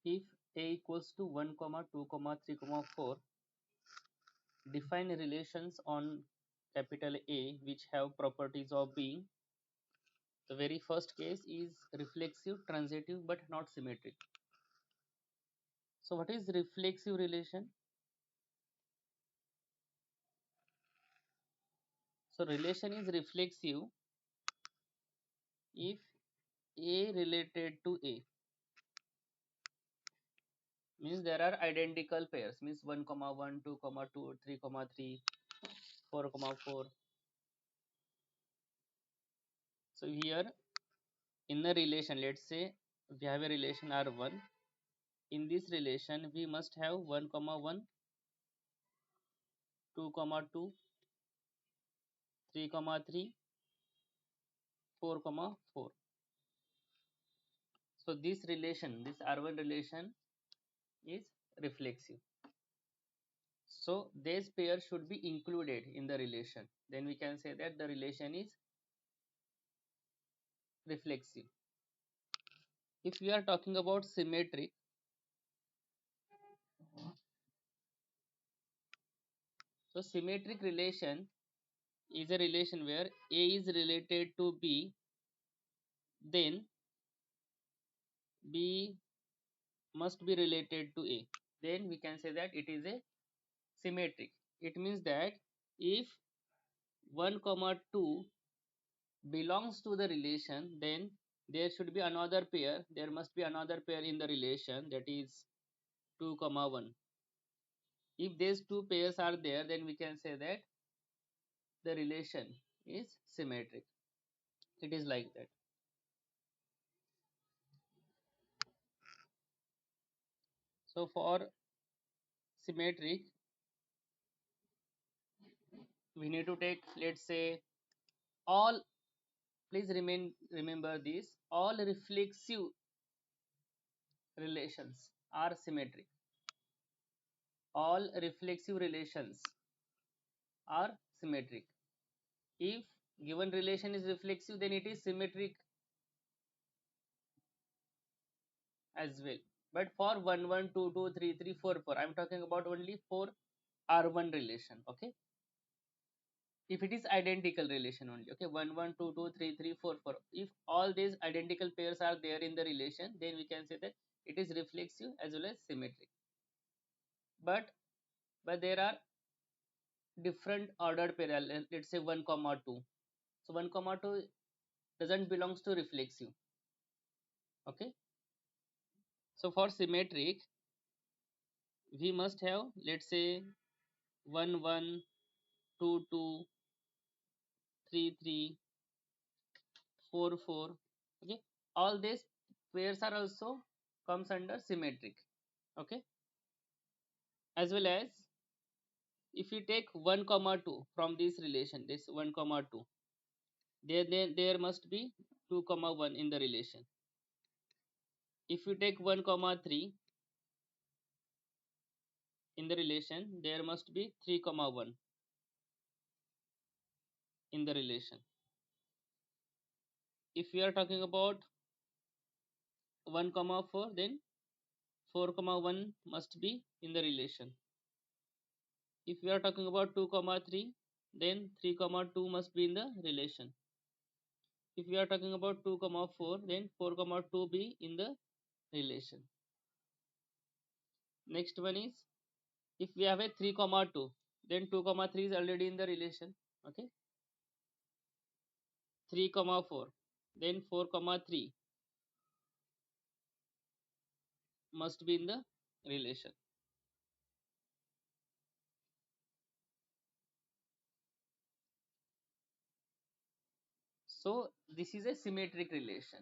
if A equals to 1 comma 2 comma 3 comma 4, define relations on capital A which have properties of being. The very first case is reflexive, transitive but not symmetric. So what is reflexive relation? So relation is reflexive if A related to A, means there are identical pairs, means 1 comma 1, 2 comma 2, 3 comma 3, 4 comma 4. So here in the relation, let's say we have a relation R1. In this relation we must have 1 comma 1, 2 comma 2, 3 comma 3, 4 comma 4. So this relation, this R1 relation is reflexive. So these pairs should be included in the relation. Then we can say that the relation is reflexive. If we are talking about symmetric, so symmetric relation is a relation where A is related to B, then B must be related to A. Then we can say that it is a symmetric. It means that if 1 comma 2 belongs to the relation, then there should be another pair, there must be another pair in the relation, that is 2 comma 1. If these two pairs are there, then we can say that the relation is symmetric. It is like that. So for symmetric, we need to take, let's say, all, please remember this, all reflexive relations are symmetric. All reflexive relations are symmetric. If given relation is reflexive, then it is symmetric as well. But for 1 1 2 2 3 3 4 4, I am talking about only for R1 relation. Okay, if it is identical relation only, okay, 1 1 2 2 3 3 4 4, if all these identical pairs are there in the relation, then we can say that it is reflexive as well as symmetric. But there are different ordered pair, let's say 1 comma 2. So 1 comma 2 doesn't belongs to reflexive. Okay, so for symmetric we must have, let's say, 1 1 2 2 3 3 4 4. Okay, all these pairs are also comes under symmetric. Okay, as well as if you take 1 comma 2 from this relation, this 1 comma 2, there must be 2 comma 1 in the relation. If you take 1 comma 3 in the relation, there must be 3 comma 1 in the relation. If we are talking about 1 comma 4, then 4 comma 1 must be in the relation. If we are talking about 2 comma 3, then 3 comma 2 must be in the relation. If we are talking about 2 comma 4, then 4 comma 2 be in the relation. Next one is, if we have a 3 comma 2, then 2 comma 3 is already in the relation. Okay, 3 comma 4, then 4 comma 3 must be in the relation. So this is a symmetric relation.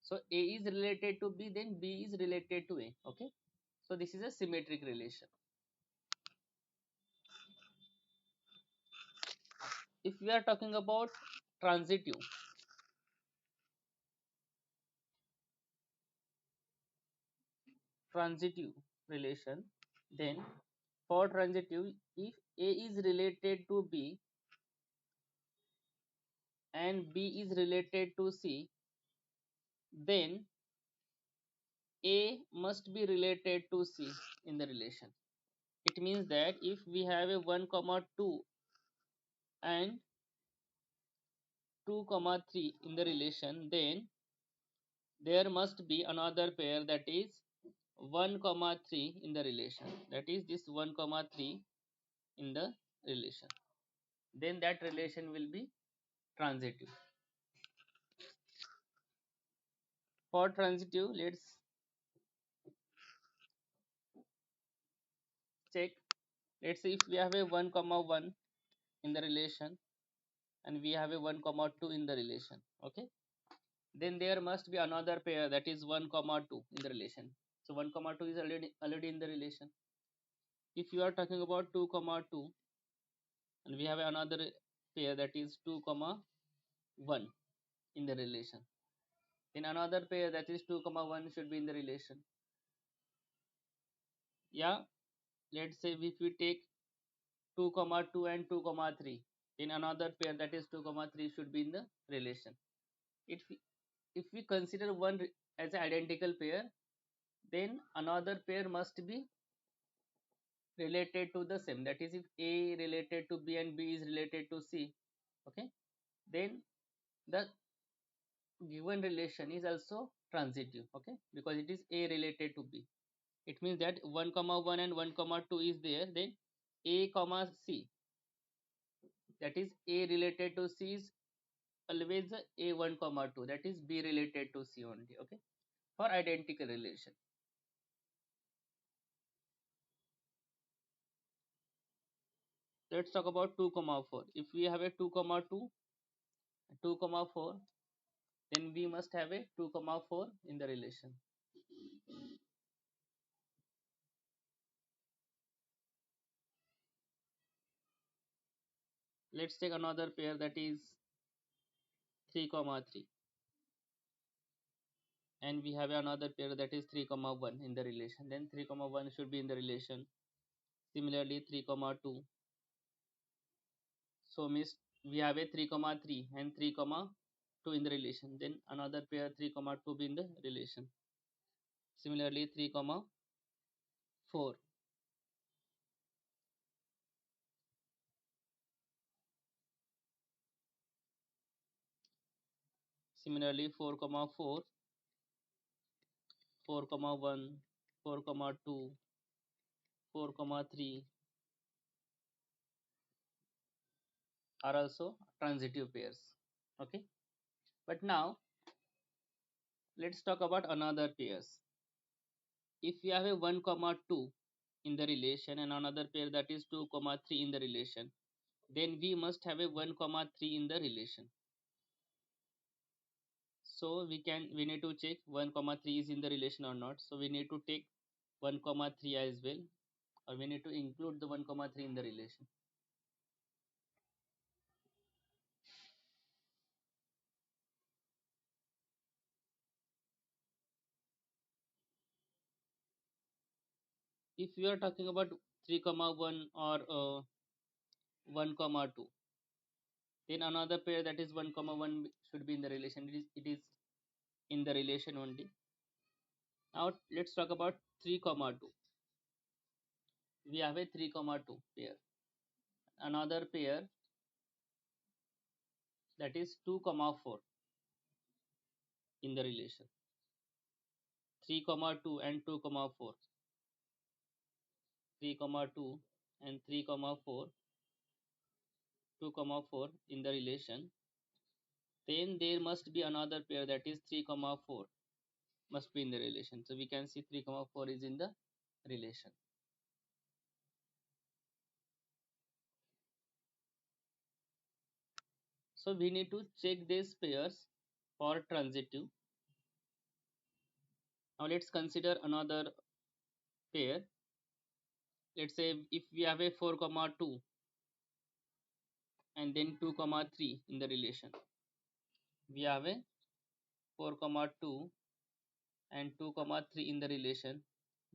So A is related to B, then B is related to A. Okay, so this is a symmetric relation. If we are talking about transitive, transitive relation, then for transitive, if A is related to B and B is related to C, then A must be related to C in the relation. It means that if we have a 1 comma 2 and 2 comma 3 in the relation, then there must be another pair, that is 1 comma 3 in the relation, that is this 1 comma 3 in the relation. Then that relation will be transitive. For transitive, let's check. Let's say if we have a 1 comma 1 in the relation and we have a 1 comma 2 in the relation, okay, then there must be another pair, that is 1 comma 2 in the relation. So 1 comma 2 is already in the relation. If you are talking about 2 comma 2 and we have another pair, that is 2 comma 1 in the relation, then another pair, that is 2 comma 1 should be in the relation. Yeah, let's say if we take 2 comma 2 and 2 comma 3, then another pair, that is 2 comma 3 should be in the relation. If we consider one as an identical pair, then another pair must be related to the same, that is if A related to B and B is related to C, okay, then the given relation is also transitive, okay, because it is A related to B. It means that 1 comma 1 and 1 comma 2 is there, then A comma C, that is A related to C, is always a 1 comma 2, that is B related to C only, okay, for identical relation. Let's talk about 2 comma 4. If we have a 2 comma 2, 2 comma 4, then we must have a 2 comma 4 in the relation. Let's take another pair, that is 3 comma 3, and we have another pair, that is 3 comma 1 in the relation, then 3 comma 1 should be in the relation. Similarly 3 comma 2, so means we have a 3 comma 3 and 3 comma 2 in the relation, then another pair 3 comma 2 be in the relation. Similarly 3 comma 4. Similarly 4 comma 4, 4 comma 1, 4 comma 2, 4 comma 3 are also transitive pairs, okay. But now let's talk about another pairs. If we have a 1 comma 2 in the relation and another pair, that is 2 comma 3 in the relation, then we must have a 1 comma 3 in the relation. So we need to check 1 comma 3 is in the relation or not, so we need to take 1 comma 3 as well, or we need to include the 1 comma 3 in the relation. If we are talking about 3 comma 1 or 1 comma 2, then another pair, that is 1 comma 1 should be in the relation. It is in the relation only. Now let's talk about 3 comma 2. We have a 3 comma 2 pair, another pair, that is 2 comma 4 in the relation. 3 comma 2 and 2 comma 4, 3 comma 2 and 3 comma 4, 2 comma 4 in the relation. Then there must be another pair, that is 3 comma 4 must be in the relation. So we can see 3 comma 4 is in the relation. So we need to check these pairs for transitive. Now let's consider another pair. Let's say if we have a 4 comma 2 and then 2 comma 3 in the relation, we have a 4 comma 2 and 2 comma 3 in the relation,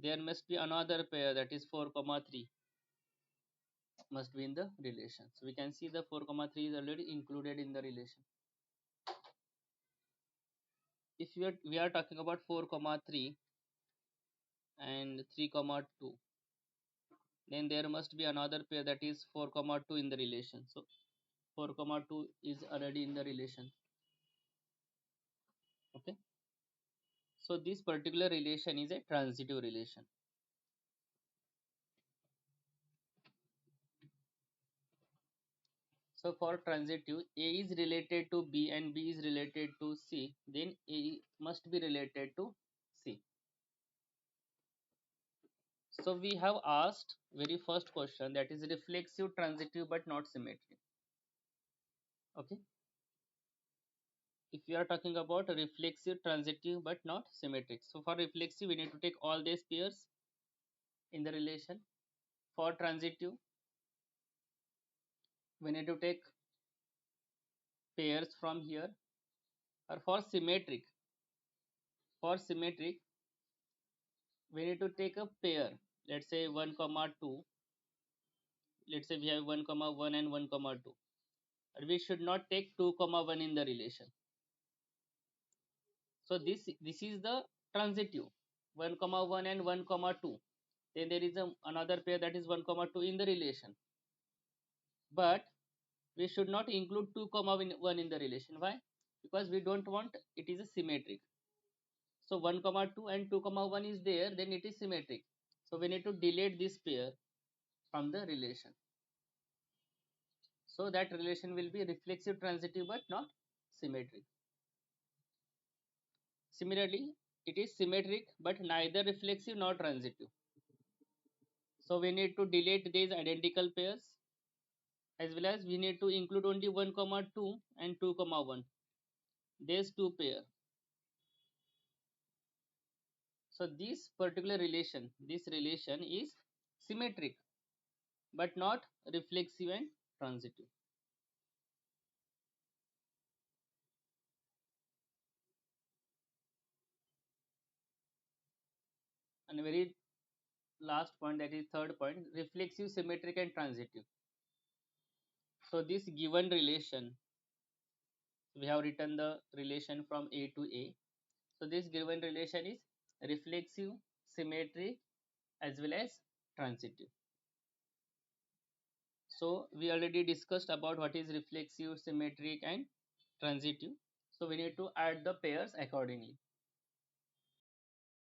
there must be another pair, that is 4 comma 3 must be in the relation. So we can see the 4 comma 3 is already included in the relation. If we are talking about 4 comma 3, and 3 comma 2, then there must be another pair that is 4 comma 2 in the relation. So 4 comma 2 is already in the relation. Okay, so this particular relation is a transitive relation. So for transitive, A is related to B and B is related to C, then A must be related to C. So we have asked very first question, that is reflexive transitive but not symmetric. Okay, if we are talking about reflexive transitive but not symmetric, so for reflexive we need to take all these pairs in the relation. For transitive we need to take pairs from here. Or for symmetric we need to take a pair, let's say 1 comma 2. Let's say we have 1 comma 1 and 1 comma 2, but we should not take 2 comma 1 in the relation. So this is the transitive, 1 comma 1 and 1 comma 2. Then there is another pair that is 1 comma 2 in the relation, but we should not include 2 comma 1 in the relation. Why? Because we don't want it is a symmetric. So 1 comma 2 and 2 comma 1 is there, then it is symmetric. So we need to delete this pair from the relation. So that relation will be reflexive transitive but not symmetric. Similarly, it is symmetric but neither reflexive nor transitive. So we need to delete these identical pairs, as well as we need to include only 1 comma 2 and 2 comma 1. These two pair. So this relation is symmetric but not reflexive and transitive. And very last point, that is third point, reflexive, symmetric and transitive. So this given relation, we have written the relation from A to A. So this given relation is reflexive, symmetric as well as transitive. So we already discussed about what is reflexive, symmetric and transitive. So we need to add the pairs accordingly.